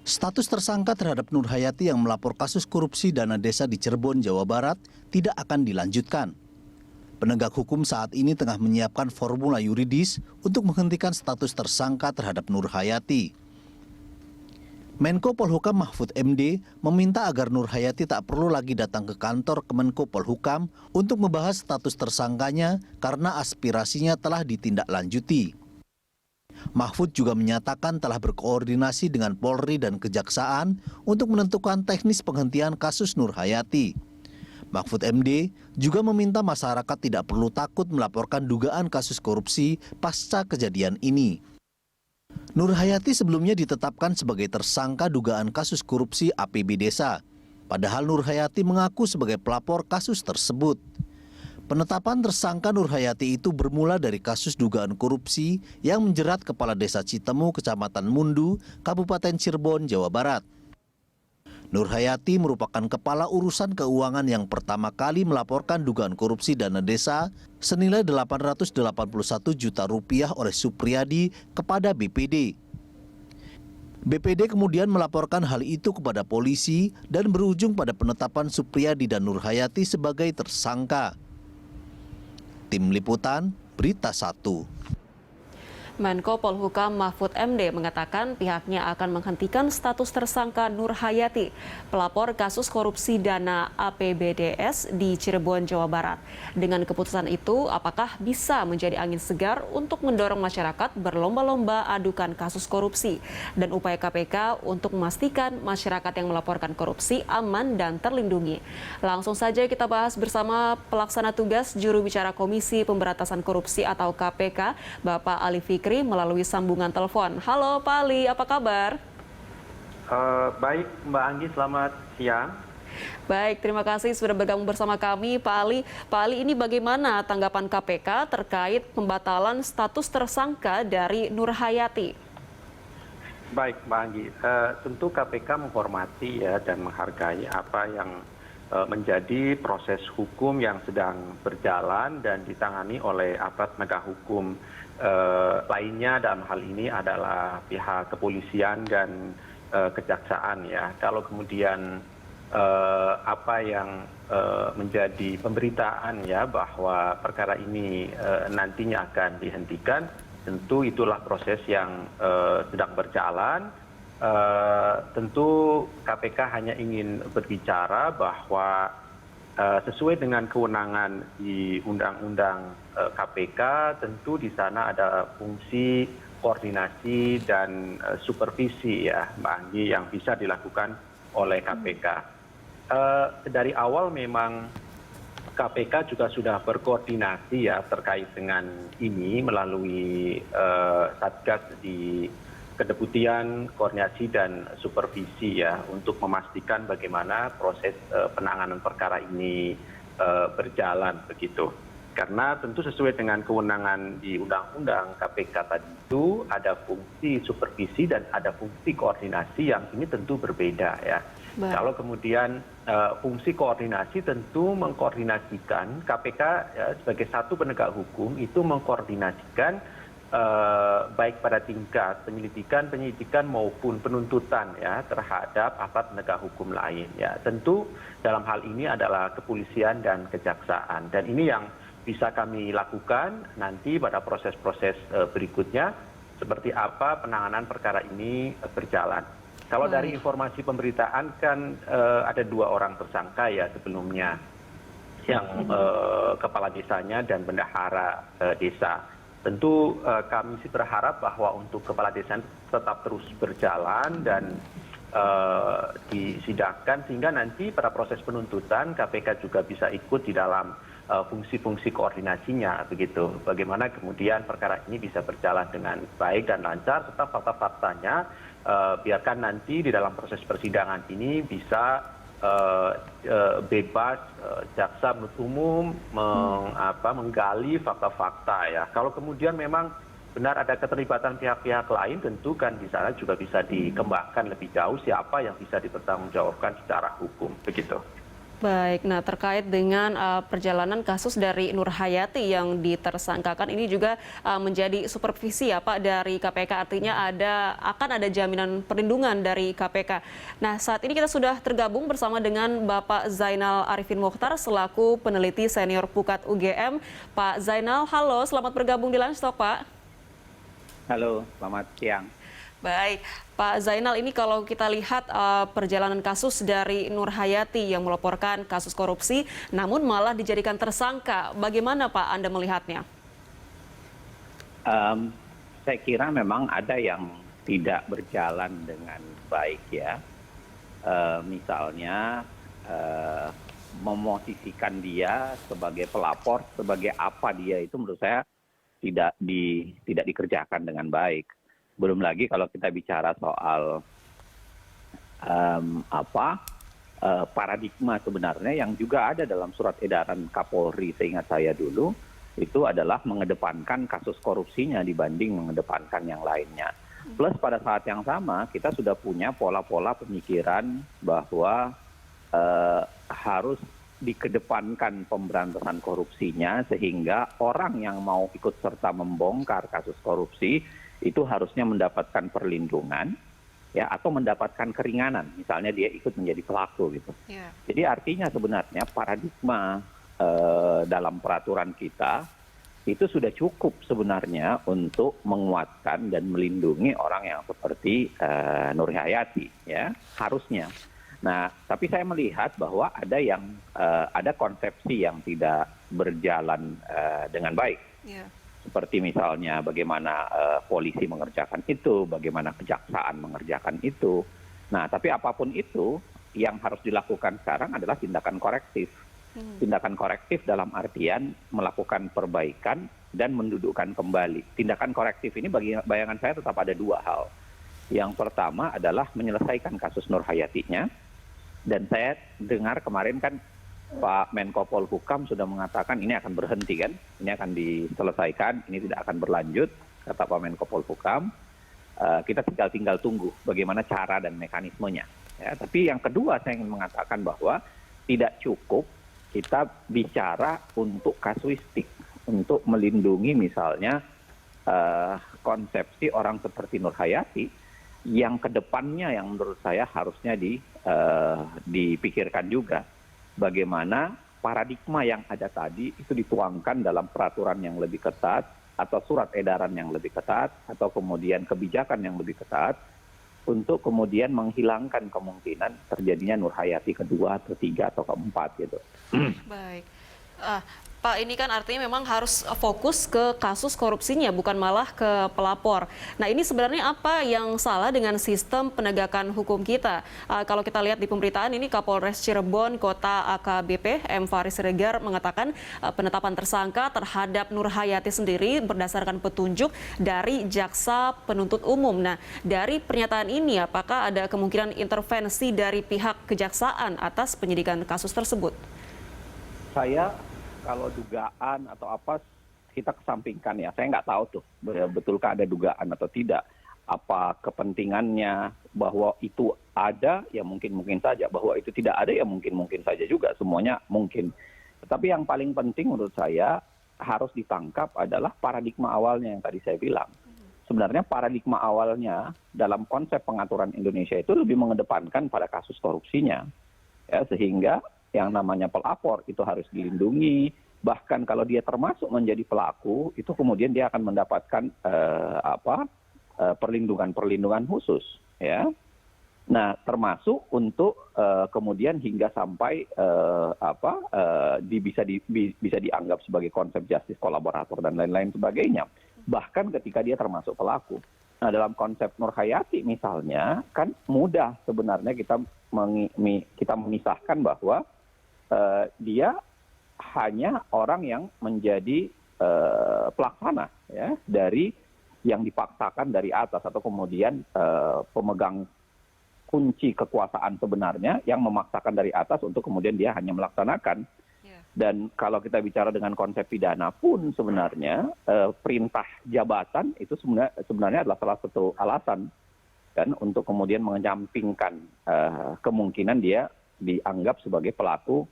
Status tersangka terhadap Nur Hayati yang melapor kasus korupsi dana desa di Cirebon, Jawa Barat tidak akan dilanjutkan. Penegak hukum saat ini tengah menyiapkan formula yuridis untuk menghentikan status tersangka terhadap Nur Hayati. Menko Polhukam Mahfud MD meminta agar Nur Hayati tak perlu lagi datang ke kantor Kemenko Polhukam untuk membahas status tersangkanya karena aspirasinya telah ditindaklanjuti. Mahfud juga menyatakan telah berkoordinasi dengan Polri dan Kejaksaan untuk menentukan teknis penghentian kasus Nur Hayati. Mahfud MD juga meminta masyarakat tidak perlu takut melaporkan dugaan kasus korupsi pasca kejadian ini. Nur Hayati sebelumnya ditetapkan sebagai tersangka dugaan kasus korupsi APB Desa. Padahal Nur Hayati mengaku sebagai pelapor kasus tersebut. Penetapan tersangka Nur Hayati itu bermula dari kasus dugaan korupsi yang menjerat Kepala Desa Citemu, Kecamatan Mundu, Kabupaten Cirebon, Jawa Barat. Nur Hayati merupakan kepala urusan keuangan yang pertama kali melaporkan dugaan korupsi dana desa senilai 881 juta rupiah oleh Supriyadi kepada BPD. BPD kemudian melaporkan hal itu kepada polisi dan berujung pada penetapan Supriyadi dan Nur Hayati sebagai tersangka. Tim Liputan, Berita 1. Menko Polhukam Mahfud MD mengatakan pihaknya akan menghentikan status tersangka Nur Hayati, pelapor kasus korupsi dana APBDes di Cirebon, Jawa Barat. Dengan keputusan itu, apakah bisa menjadi angin segar untuk mendorong masyarakat berlomba-lomba adukan kasus korupsi dan upaya KPK untuk memastikan masyarakat yang melaporkan korupsi aman dan terlindungi? Langsung saja kita bahas bersama pelaksana tugas juru bicara Komisi Pemberantasan Korupsi atau KPK, Bapak Ali Fikri, melalui sambungan telepon. Halo Pak Ali, apa kabar? Baik Mbak Anggi, selamat siang. Baik, terima kasih sudah bergabung bersama kami Pak Ali. Pak Ali, ini bagaimana tanggapan KPK terkait pembatalan status tersangka dari Nur Hayati? Baik Mbak Anggi, tentu KPK menghormati ya dan menghargai apa yang menjadi proses hukum yang sedang berjalan dan ditangani oleh aparat penegak hukum lainnya. Dalam hal ini adalah pihak kepolisian dan kejaksaan ya. Kalau kemudian apa yang menjadi pemberitaan ya bahwa perkara ini nantinya akan dihentikan, tentu itulah proses yang sedang berjalan. Tentu KPK hanya ingin berbicara bahwa sesuai dengan kewenangan di Undang-Undang KPK, tentu di sana ada fungsi koordinasi dan supervisi ya Mbak Anggi yang bisa dilakukan oleh KPK. Dari awal memang KPK juga sudah berkoordinasi ya terkait dengan ini melalui Satgas di Kedeputian Koordinasi dan Supervisi ya untuk memastikan bagaimana proses penanganan perkara ini berjalan begitu. Karena tentu sesuai dengan kewenangan di Undang-Undang KPK tadi itu ada fungsi supervisi dan ada fungsi koordinasi yang ini tentu berbeda ya. Baik. Kalau kemudian fungsi koordinasi tentu mengkoordinasikan KPK ya, sebagai satu penegak hukum itu mengkoordinasikan baik pada tingkat penyidikan maupun penuntutan ya terhadap aparat penegak hukum lain ya. Tentu dalam hal ini adalah kepolisian dan kejaksaan, dan ini yang bisa kami lakukan nanti pada proses-proses berikutnya seperti apa penanganan perkara ini berjalan. Kalau dari informasi pemberitaan kan ada 2 orang tersangka ya sebelumnya, yang kepala desanya dan bendahara desa. Tentu kami sih berharap bahwa untuk kepala desa tetap terus berjalan dan disidangkan sehingga nanti pada proses penuntutan KPK juga bisa ikut di dalam fungsi-fungsi koordinasinya begitu. Bagaimana kemudian perkara ini bisa berjalan dengan baik dan lancar serta fakta-faktanya biarkan nanti di dalam proses persidangan ini bisa bebas jaksa penuntut umum menggali fakta-fakta ya. Kalau kemudian memang benar ada keterlibatan pihak-pihak lain, tentu kan di sana juga bisa dikembangkan lebih jauh siapa yang bisa dipertanggungjawabkan secara hukum begitu. Baik, nah terkait dengan perjalanan kasus dari Nur Hayati yang ditersangkakan ini juga menjadi supervisi ya Pak dari KPK, artinya akan ada jaminan perlindungan dari KPK. Nah saat ini kita sudah tergabung bersama dengan Bapak Zainal Arifin Mokhtar selaku peneliti senior Pukat UGM. Pak Zainal, halo, selamat bergabung di Lunch Talk Pak. Halo, selamat siang. Baik, Pak Zainal, ini kalau kita lihat perjalanan kasus dari Nur Hayati yang melaporkan kasus korupsi, namun malah dijadikan tersangka. Bagaimana Pak Anda melihatnya? Saya kira memang ada yang tidak berjalan dengan baik ya. Misalnya memosisikan dia sebagai pelapor, sebagai apa dia itu menurut saya tidak dikerjakan dengan baik. Belum lagi kalau kita bicara soal paradigma sebenarnya yang juga ada dalam surat edaran Kapolri seingat saya dulu, itu adalah mengedepankan kasus korupsinya dibanding mengedepankan yang lainnya. Plus pada saat yang sama kita sudah punya pola-pola pemikiran bahwa harus dikedepankan pemberantasan korupsinya sehingga orang yang mau ikut serta membongkar kasus korupsi itu harusnya mendapatkan perlindungan ya atau mendapatkan keringanan, misalnya dia ikut menjadi pelaku gitu. Yeah. Jadi artinya sebenarnya paradigma dalam peraturan kita itu sudah cukup sebenarnya untuk menguatkan dan melindungi orang yang seperti Nur Hayati ya, harusnya. Nah, tapi saya melihat bahwa ada konsepsi yang tidak berjalan dengan baik. Yeah. Seperti misalnya bagaimana polisi mengerjakan itu, bagaimana kejaksaan mengerjakan itu. Nah, tapi apapun itu, yang harus dilakukan sekarang adalah tindakan korektif. Tindakan korektif dalam artian melakukan perbaikan dan mendudukkan kembali. Tindakan korektif ini bagi bayangan saya tetap ada dua hal. Yang pertama adalah menyelesaikan kasus Nur Hayatinya. Dan saya dengar kemarin kan Pak Menko Polhukam sudah mengatakan ini akan berhenti kan, ini akan diselesaikan, ini tidak akan berlanjut, kata Pak Menko Polhukam. Kita tinggal tunggu bagaimana cara dan mekanismenya. Ya, tapi yang kedua saya ingin mengatakan bahwa tidak cukup kita bicara untuk kasuistik, untuk melindungi misalnya konsepsi orang seperti Nur Hayati yang kedepannya yang menurut saya harusnya dipikirkan juga. Bagaimana paradigma yang ada tadi itu dituangkan dalam peraturan yang lebih ketat atau surat edaran yang lebih ketat atau kemudian kebijakan yang lebih ketat untuk kemudian menghilangkan kemungkinan terjadinya Nur Hayati kedua, ketiga atau keempat gitu. Baik. Pak, ini kan artinya memang harus fokus ke kasus korupsinya, bukan malah ke pelapor. Nah, ini sebenarnya apa yang salah dengan sistem penegakan hukum kita? Kalau kita lihat di pemberitaan ini, Kapolres Cirebon Kota AKBP M. Faris Siregar mengatakan penetapan tersangka terhadap Nur Hayati sendiri berdasarkan petunjuk dari Jaksa Penuntut Umum. Nah, dari pernyataan ini, apakah ada kemungkinan intervensi dari pihak kejaksaan atas penyidikan kasus tersebut? Kalau dugaan atau apa kita kesampingkan ya. Saya nggak tahu tuh betulkah ada dugaan atau tidak. Apa kepentingannya bahwa itu ada ya mungkin saja. Bahwa itu tidak ada ya mungkin saja juga. Semuanya mungkin. Tetapi yang paling penting menurut saya harus ditangkap adalah paradigma awalnya yang tadi saya bilang. Sebenarnya paradigma awalnya dalam konsep pengaturan Indonesia itu lebih mengedepankan pada kasus korupsinya. Ya, sehingga yang namanya pelapor itu harus dilindungi, bahkan kalau dia termasuk menjadi pelaku itu kemudian dia akan mendapatkan perlindungan khusus ya. Nah, termasuk untuk kemudian hingga sampai bisa dianggap sebagai konsep justice kolaborator dan lain-lain sebagainya, bahkan ketika dia termasuk pelaku. Nah, dalam konsep Nur Hayati misalnya kan mudah sebenarnya kita memisahkan bahwa dia hanya orang yang menjadi pelaksana ya dari yang dipaksakan dari atas atau kemudian pemegang kunci kekuasaan sebenarnya yang memaksakan dari atas untuk kemudian dia hanya melaksanakan. Dan kalau kita bicara dengan konsep pidana pun sebenarnya perintah jabatan itu sebenarnya adalah salah satu alasan kan untuk kemudian menyampingkan kemungkinan dia dianggap sebagai pelaku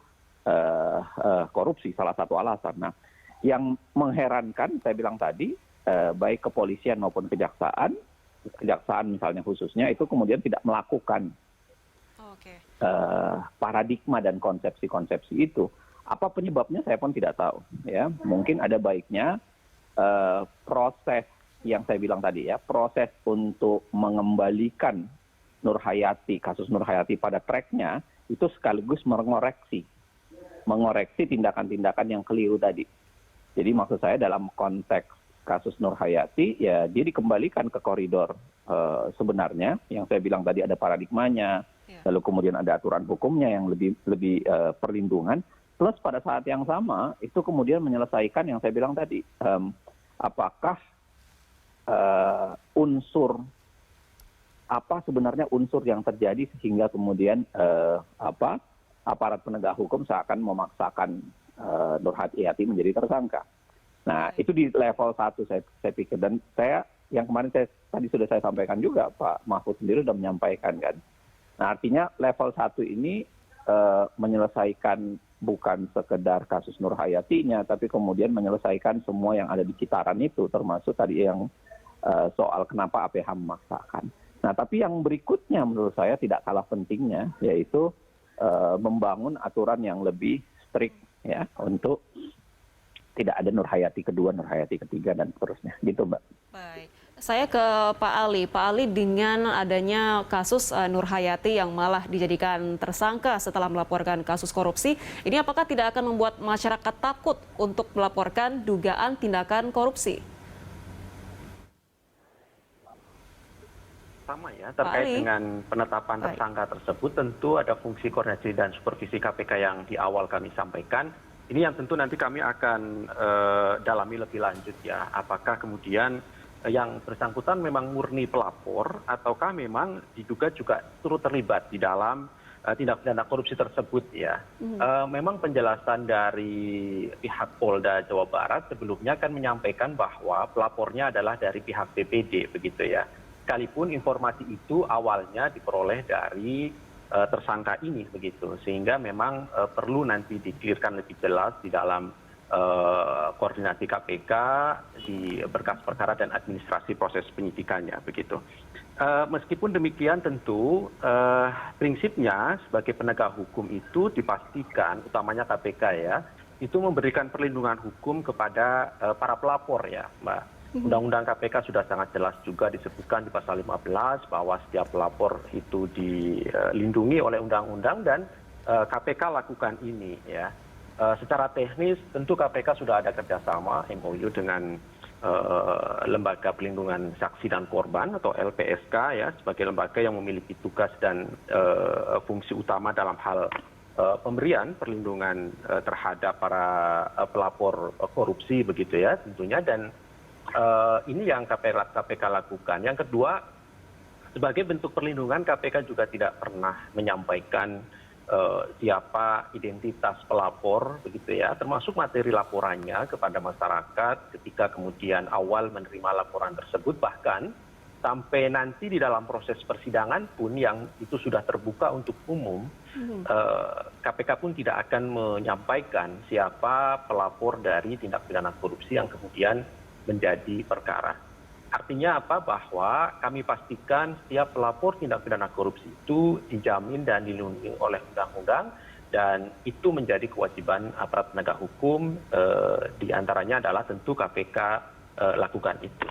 korupsi, salah satu alasan. Nah, yang mengherankan saya bilang tadi, baik kepolisian maupun kejaksaan misalnya khususnya itu kemudian tidak melakukan paradigma dan konsepsi-konsepsi itu. Apa penyebabnya saya pun tidak tahu. Ya, mungkin ada baiknya proses yang saya bilang tadi ya, proses untuk mengembalikan kasus Nur Hayati pada tracknya itu sekaligus mengoreksi tindakan-tindakan yang keliru tadi. Jadi maksud saya dalam konteks kasus Nur Hayati, ya dia dikembalikan ke koridor sebenarnya, yang saya bilang tadi ada paradigmanya, lalu kemudian ada aturan hukumnya yang lebih perlindungan, plus pada saat yang sama itu kemudian menyelesaikan yang saya bilang tadi, apakah apa sebenarnya unsur yang terjadi sehingga kemudian aparat penegak hukum seakan memaksakan Nur Hayati menjadi tersangka. Nah, itu di level 1 saya pikir. Dan yang kemarin tadi sudah saya sampaikan juga, Pak Mahfud sendiri sudah menyampaikan kan. Nah, artinya level 1 ini menyelesaikan bukan sekedar kasus Nur Hayatinya, tapi kemudian menyelesaikan semua yang ada di Citaran itu, termasuk tadi yang soal kenapa APH memaksakan. Nah, tapi yang berikutnya menurut saya tidak kalah pentingnya, yaitu membangun aturan yang lebih strict ya, untuk tidak ada Nur Hayati kedua, Nur Hayati ketiga, dan seterusnya. Gitu, Mbak. Baik. Saya ke Pak Ali. Pak Ali, dengan adanya kasus Nur Hayati yang malah dijadikan tersangka setelah melaporkan kasus korupsi, ini apakah tidak akan membuat masyarakat takut untuk melaporkan dugaan tindakan korupsi? Sama ya, terkait dengan penetapan tersangka tersebut, tentu ada fungsi koordinasi dan supervisi KPK yang di awal kami sampaikan. Ini yang tentu nanti kami akan dalami lebih lanjut ya. Apakah kemudian yang bersangkutan memang murni pelapor ataukah memang diduga juga turut terlibat di dalam tindak pidana korupsi tersebut ya. Memang penjelasan dari pihak Polda Jawa Barat sebelumnya kan menyampaikan bahwa pelapornya adalah dari pihak BPD begitu ya. Sekalipun informasi itu awalnya diperoleh dari tersangka ini begitu, sehingga memang perlu nanti diklirkan lebih jelas di dalam koordinasi KPK di berkas perkara dan administrasi proses penyidikannya begitu. Meskipun demikian tentu prinsipnya sebagai penegak hukum itu dipastikan, utamanya KPK ya, itu memberikan perlindungan hukum kepada para pelapor ya, Mbak. Undang-undang KPK sudah sangat jelas juga disebutkan di pasal 15 bahwa setiap pelapor itu dilindungi oleh undang-undang dan KPK lakukan ini ya. Secara teknis tentu KPK sudah ada kerjasama MOU dengan Lembaga Pelindungan Saksi dan Korban atau LPSK ya, sebagai lembaga yang memiliki tugas dan fungsi utama dalam hal pemberian perlindungan terhadap para pelapor korupsi begitu ya tentunya. Dan ini yang KPK lakukan. Yang kedua, sebagai bentuk perlindungan KPK juga tidak pernah menyampaikan siapa identitas pelapor begitu ya, termasuk materi laporannya kepada masyarakat ketika kemudian awal menerima laporan tersebut, bahkan sampai nanti di dalam proses persidangan pun yang itu sudah terbuka untuk umum, KPK pun tidak akan menyampaikan siapa pelapor dari tindak pidana korupsi yang kemudian menjadi perkara. Artinya apa? Bahwa kami pastikan setiap pelapor tindak pidana korupsi itu dijamin dan dilindungi oleh undang-undang, dan itu menjadi kewajiban aparat penegak hukum, diantaranya adalah tentu KPK lakukan itu.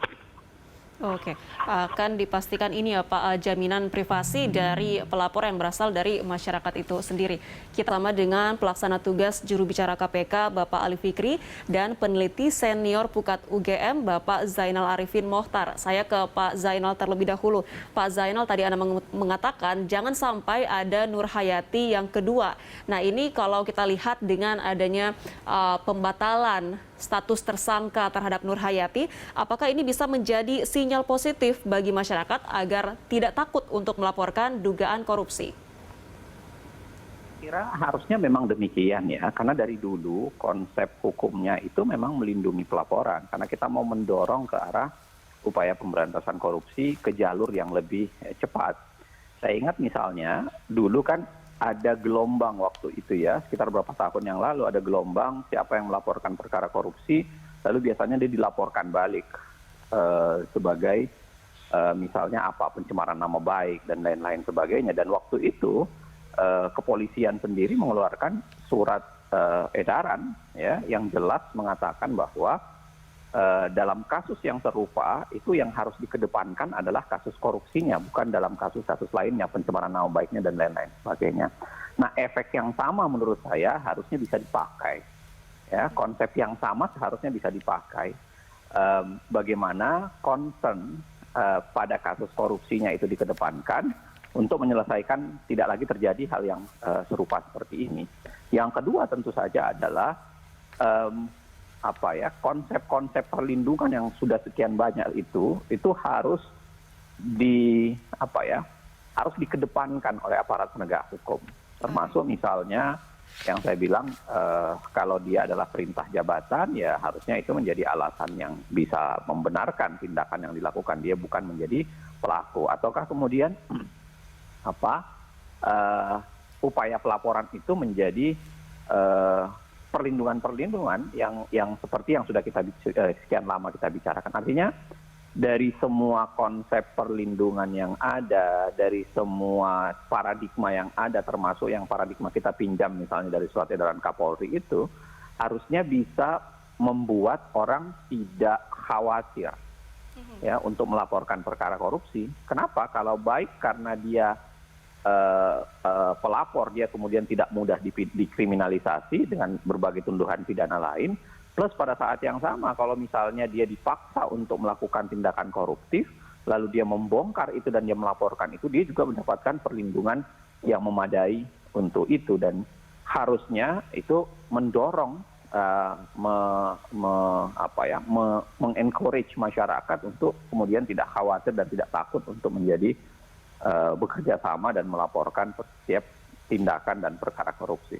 Oke, akan dipastikan ini ya Pak, jaminan privasi dari pelapor yang berasal dari masyarakat itu sendiri. Kita sama dengan pelaksana tugas juru bicara KPK Bapak Ali Fikri dan peneliti senior Pukat UGM Bapak Zainal Arifin Mohtar. Saya ke Pak Zainal terlebih dahulu. Pak Zainal, tadi Anda mengatakan jangan sampai ada Nur Hayati yang kedua. Nah, ini kalau kita lihat dengan adanya pembatalan status tersangka terhadap Nur Hayati, apakah ini bisa menjadi sinyal positif bagi masyarakat agar tidak takut untuk melaporkan dugaan korupsi? Kira harusnya memang demikian ya, karena dari dulu konsep hukumnya itu memang melindungi pelaporan, karena kita mau mendorong ke arah upaya pemberantasan korupsi ke jalur yang lebih cepat. Saya ingat misalnya dulu kan ada gelombang waktu itu ya, sekitar berapa tahun yang lalu ada gelombang siapa yang melaporkan perkara korupsi, lalu biasanya dia dilaporkan balik sebagai misalnya apa, pencemaran nama baik dan lain-lain sebagainya. Dan waktu itu kepolisian sendiri mengeluarkan surat edaran ya yang jelas mengatakan bahwa dalam kasus yang serupa itu yang harus dikedepankan adalah kasus korupsinya, bukan dalam kasus-kasus lainnya, pencemaran nama baiknya dan lain-lain sebagainya. Nah, efek yang sama menurut saya harusnya bisa dipakai. Ya, konsep yang sama seharusnya bisa dipakai. Bagaimana concern pada kasus korupsinya itu dikedepankan untuk menyelesaikan tidak lagi terjadi hal yang serupa seperti ini. Yang kedua tentu saja adalah konsep-konsep perlindungan yang sudah sekian banyak itu harus harus dikedepankan oleh aparat penegak hukum. Termasuk misalnya yang saya bilang kalau dia adalah perintah jabatan ya harusnya itu menjadi alasan yang bisa membenarkan tindakan yang dilakukan, dia bukan menjadi pelaku. Ataukah kemudian upaya pelaporan itu menjadi perlindungan-perlindungan yang seperti yang sudah kita sekian lama kita bicarakan. Artinya dari semua konsep perlindungan yang ada, dari semua paradigma yang ada, termasuk yang paradigma kita pinjam misalnya dari surat edaran Kapolri itu, harusnya bisa membuat orang tidak khawatir ya untuk melaporkan perkara korupsi. Kenapa? Kalau baik karena dia pelapor, dia kemudian tidak mudah dikriminalisasi dengan berbagai tuduhan pidana lain, plus pada saat yang sama kalau misalnya dia dipaksa untuk melakukan tindakan koruptif, lalu dia membongkar itu dan dia melaporkan itu, dia juga mendapatkan perlindungan yang memadai untuk itu. Dan harusnya itu mendorong mengencourage masyarakat untuk kemudian tidak khawatir dan tidak takut untuk menjadi bekerja sama dan melaporkan setiap tindakan dan perkara korupsi.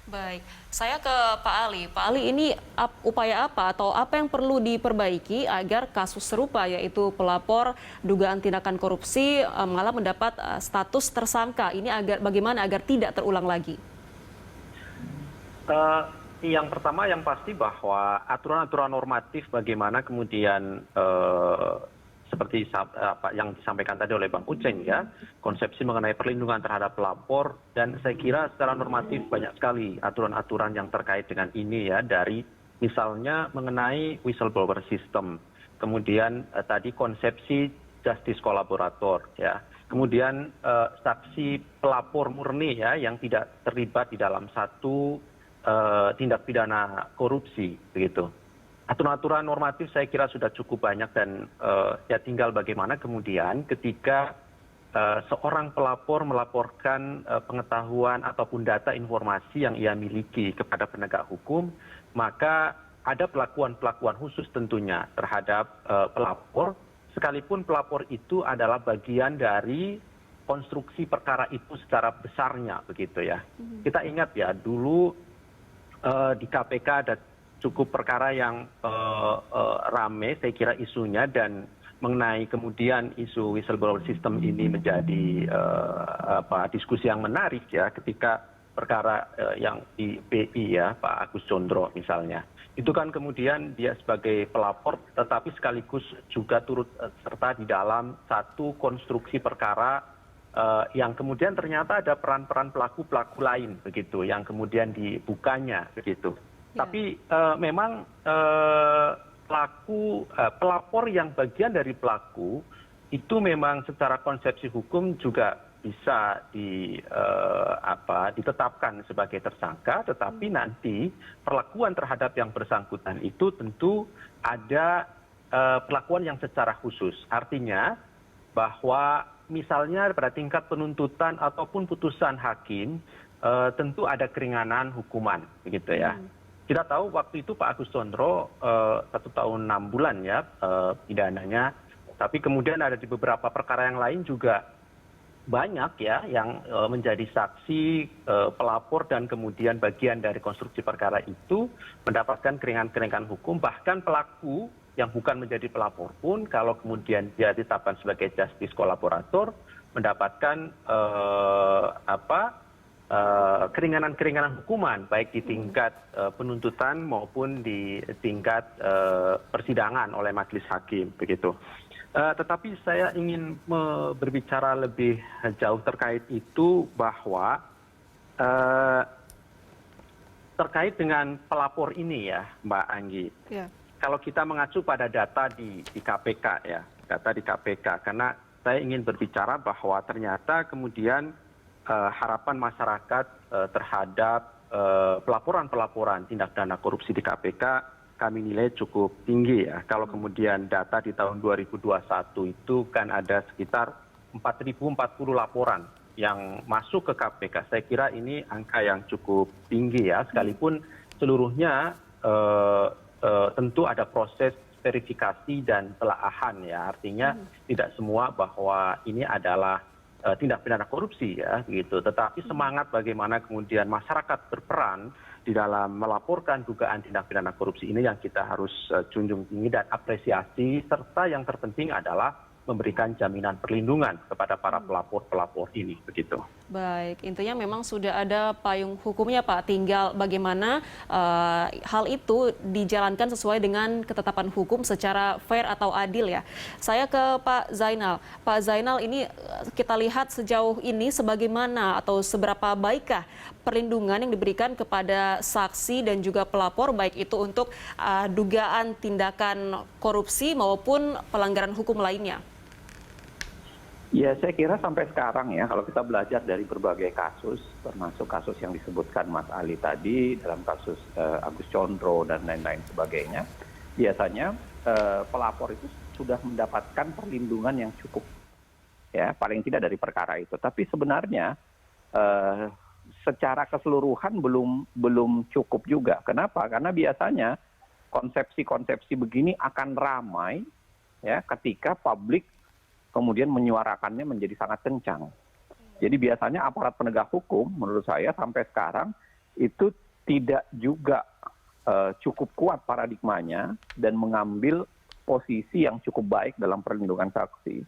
Baik, saya ke Pak Ali. Pak Ali, ini upaya apa atau apa yang perlu diperbaiki agar kasus serupa yaitu pelapor dugaan tindakan korupsi malah mendapat status tersangka? Ini bagaimana agar tidak terulang lagi? Yang pertama yang pasti bahwa aturan-aturan normatif bagaimana kemudian seperti yang disampaikan tadi oleh Bang Uceng ya, konsepsi mengenai perlindungan terhadap pelapor, dan saya kira secara normatif banyak sekali aturan-aturan yang terkait dengan ini ya, dari misalnya mengenai whistleblower system, kemudian tadi konsepsi justice kolaborator ya, kemudian saksi pelapor murni ya yang tidak terlibat di dalam satu tindak pidana korupsi begitu. Aturan-aturan normatif saya kira sudah cukup banyak dan ya tinggal bagaimana kemudian ketika seorang pelapor melaporkan pengetahuan ataupun data informasi yang ia miliki kepada penegak hukum, maka ada pelakuan-pelakuan khusus tentunya terhadap pelapor, sekalipun pelapor itu adalah bagian dari konstruksi perkara itu secara besarnya begitu ya. Kita ingat ya dulu di KPK ada cukup perkara yang rame saya kira isunya, dan mengenai kemudian isu whistleblower system ini menjadi diskusi yang menarik ya, ketika perkara yang di BI ya Pak Agus Condro misalnya, itu kan kemudian dia sebagai pelapor tetapi sekaligus juga turut serta di dalam satu konstruksi perkara yang kemudian ternyata ada peran-peran pelaku-pelaku lain begitu yang kemudian dibukanya begitu. Tapi memang pelapor yang bagian dari pelaku itu memang secara konsepsi hukum juga bisa ditetapkan sebagai tersangka, tetapi nanti perlakuan terhadap yang bersangkutan itu tentu ada perlakuan yang secara khusus. Artinya bahwa misalnya pada tingkat penuntutan ataupun putusan hakim tentu ada keringanan hukuman begitu ya. Kita tahu waktu itu Pak Agus Condro 1 tahun 6 bulan ya pidananya, tapi kemudian ada di beberapa perkara yang lain juga banyak ya yang menjadi saksi, pelapor, dan kemudian bagian dari konstruksi perkara itu mendapatkan keringanan hukum. Bahkan pelaku yang bukan menjadi pelapor pun kalau kemudian dia ditetapkan sebagai justice kolaborator mendapatkan keringanan-keringanan hukuman, baik di tingkat penuntutan maupun di tingkat persidangan oleh majelis hakim, begitu. Tetapi saya ingin berbicara lebih jauh terkait itu bahwa terkait dengan pelapor ini ya, Mbak Anggi. Ya. Kalau kita mengacu pada data di KPK ya, data di KPK, karena saya ingin berbicara bahwa ternyata kemudian harapan masyarakat terhadap pelaporan-pelaporan tindak pidana korupsi di KPK kami nilai cukup tinggi ya. Kalau kemudian data di tahun 2021 itu kan ada sekitar 4.040 laporan yang masuk ke KPK. Saya kira ini angka yang cukup tinggi ya, sekalipun seluruhnya tentu ada proses verifikasi dan telaahan ya. Artinya tidak semua bahwa ini adalah tindak pidana korupsi ya, gitu. Tetapi semangat bagaimana kemudian masyarakat berperan di dalam melaporkan dugaan tindak pidana korupsi ini yang kita harus junjung tinggi dan apresiasi, serta yang terpenting adalah memberikan jaminan perlindungan kepada para pelapor-pelapor ini, begitu. Baik, intinya memang sudah ada payung hukumnya Pak, tinggal bagaimana hal itu dijalankan sesuai dengan ketetapan hukum secara fair atau adil ya. Saya ke Pak Zainal. Pak Zainal, ini kita lihat sejauh ini sebagaimana atau seberapa baikkah perlindungan yang diberikan kepada saksi dan juga pelapor, baik itu untuk dugaan tindakan korupsi maupun pelanggaran hukum lainnya? Ya, saya kira sampai sekarang ya, kalau kita belajar dari berbagai kasus, termasuk kasus yang disebutkan Mas Ali tadi, dalam kasus Agus Condro dan lain-lain sebagainya, biasanya pelapor itu sudah mendapatkan perlindungan yang cukup, ya, paling tidak dari perkara itu. Tapi sebenarnya secara keseluruhan belum cukup juga. Kenapa? Karena biasanya konsepsi-konsepsi begini akan ramai ya ketika publik kemudian menyuarakannya menjadi sangat kencang. Jadi biasanya aparat penegak hukum menurut saya sampai sekarang itu tidak juga cukup kuat paradigmanya dan mengambil posisi yang cukup baik dalam perlindungan saksi,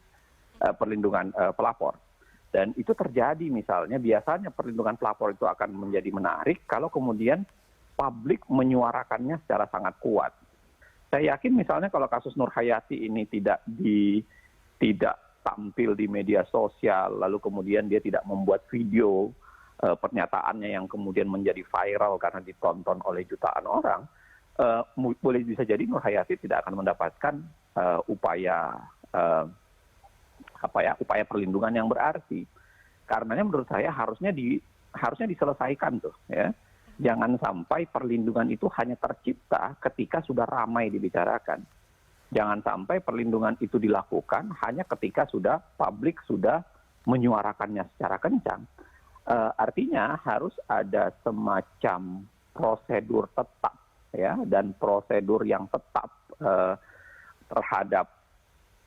perlindungan pelapor. Dan itu terjadi misalnya, biasanya perlindungan pelapor itu akan menjadi menarik kalau kemudian publik menyuarakannya secara sangat kuat. Saya yakin misalnya kalau kasus Nur Hayati ini tidak tampil di media sosial, lalu kemudian dia tidak membuat video pernyataannya yang kemudian menjadi viral karena ditonton oleh jutaan orang, boleh bisa jadi Nur Hayati tidak akan mendapatkan upaya perlindungan yang berarti. Karenanya menurut saya harusnya diselesaikan tuh ya. Jangan sampai perlindungan itu hanya tercipta ketika sudah ramai dibicarakan. Jangan sampai perlindungan itu dilakukan hanya ketika publik sudah menyuarakannya secara kencang. Artinya harus ada semacam prosedur tetap ya, dan prosedur yang tetap terhadap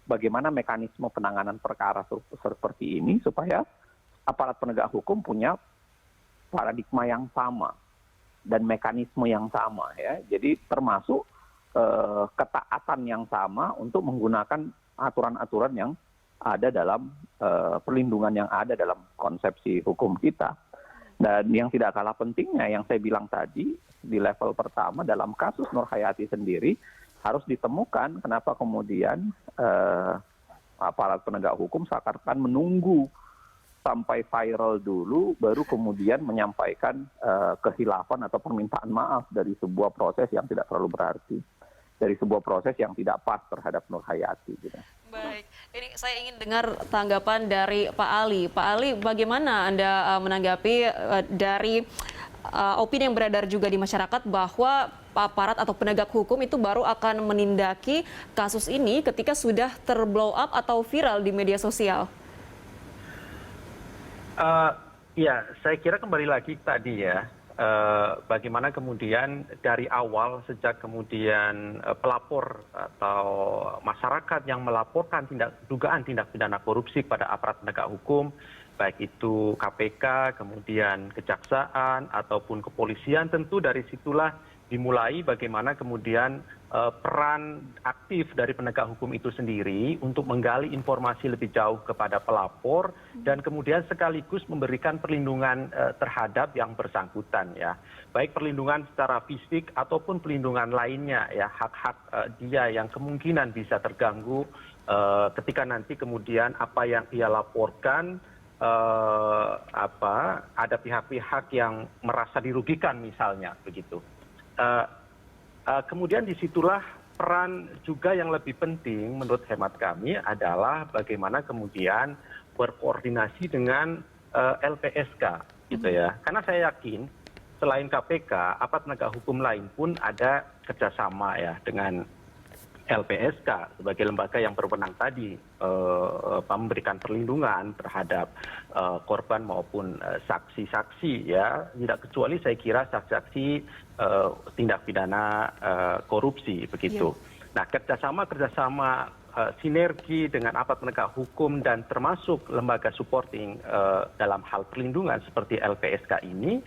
bagaimana mekanisme penanganan perkara seperti ini supaya aparat penegak hukum punya paradigma yang sama dan mekanisme yang sama ya. Jadi termasuk ketaatan yang sama untuk menggunakan aturan-aturan yang ada dalam perlindungan yang ada dalam konsepsi hukum kita. Dan yang tidak kalah pentingnya yang saya bilang tadi di level pertama dalam kasus Nur Hayati sendiri harus ditemukan kenapa kemudian aparat penegak hukum seakan-akan menunggu sampai viral dulu baru kemudian menyampaikan kehilafan atau permintaan maaf dari sebuah proses yang tidak terlalu berarti, dari sebuah proses yang tidak pas terhadap Nur Hayati. Gitu. Baik, ini saya ingin dengar tanggapan dari Pak Ali. Pak Ali, bagaimana Anda menanggapi dari opini yang beredar juga di masyarakat bahwa aparat atau penegak hukum itu baru akan menindaki kasus ini ketika sudah terblow up atau viral di media sosial? Ya, saya kira kembali lagi tadi ya, bagaimana kemudian dari awal sejak kemudian pelapor atau masyarakat yang melaporkan dugaan tindak pidana korupsi kepada aparat penegak hukum, baik itu KPK, kemudian kejaksaan ataupun kepolisian, tentu dari situlah dimulai bagaimana kemudian peran aktif dari penegak hukum itu sendiri untuk menggali informasi lebih jauh kepada pelapor dan kemudian sekaligus memberikan perlindungan terhadap yang bersangkutan ya, baik perlindungan secara fisik ataupun perlindungan lainnya ya, hak-hak dia yang kemungkinan bisa terganggu ketika nanti kemudian apa yang ia laporkan ada pihak-pihak yang merasa dirugikan misalnya begitu. Kemudian disitulah peran juga yang lebih penting menurut hemat kami adalah bagaimana kemudian berkoordinasi dengan LPSK gitu ya. Karena saya yakin selain KPK, aparat penegak hukum lain pun ada kerjasama ya dengan LPSK sebagai lembaga yang berwenang tadi memberikan perlindungan terhadap korban maupun saksi-saksi ya, tidak kecuali saya kira saksi-saksi tindak pidana korupsi begitu. Nah, kerjasama sinergi dengan aparat penegak hukum dan termasuk lembaga supporting dalam hal perlindungan seperti LPSK ini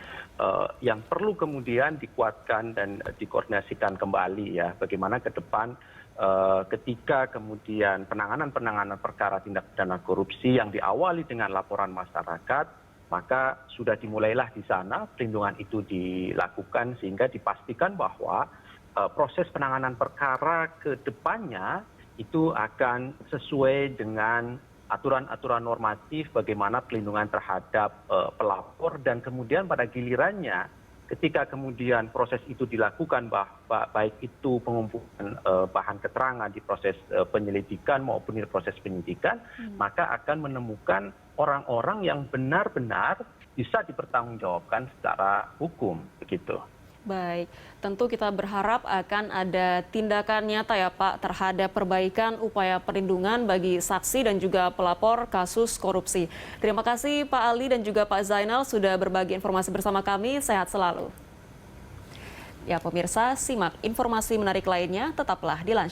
yang perlu kemudian dikuatkan dan dikoordinasikan kembali ya, bagaimana ke depan ketika kemudian penanganan perkara tindak pidana korupsi yang diawali dengan laporan masyarakat, maka sudah dimulailah di sana perlindungan itu dilakukan sehingga dipastikan bahwa proses penanganan perkara ke depannya itu akan sesuai dengan aturan-aturan normatif bagaimana perlindungan terhadap pelapor dan kemudian pada gilirannya ketika kemudian proses itu dilakukan baik itu pengumpulan bahan keterangan di proses penyelidikan maupun di proses penyidikan, maka akan menemukan orang-orang yang benar-benar bisa dipertanggungjawabkan secara hukum begitu. Baik, tentu kita berharap akan ada tindakan nyata ya Pak terhadap perbaikan upaya perlindungan bagi saksi dan juga pelapor kasus korupsi. Terima kasih Pak Ali dan juga Pak Zainal sudah berbagi informasi bersama kami. Sehat selalu. Ya pemirsa, simak informasi menarik lainnya, tetaplah di Lunch.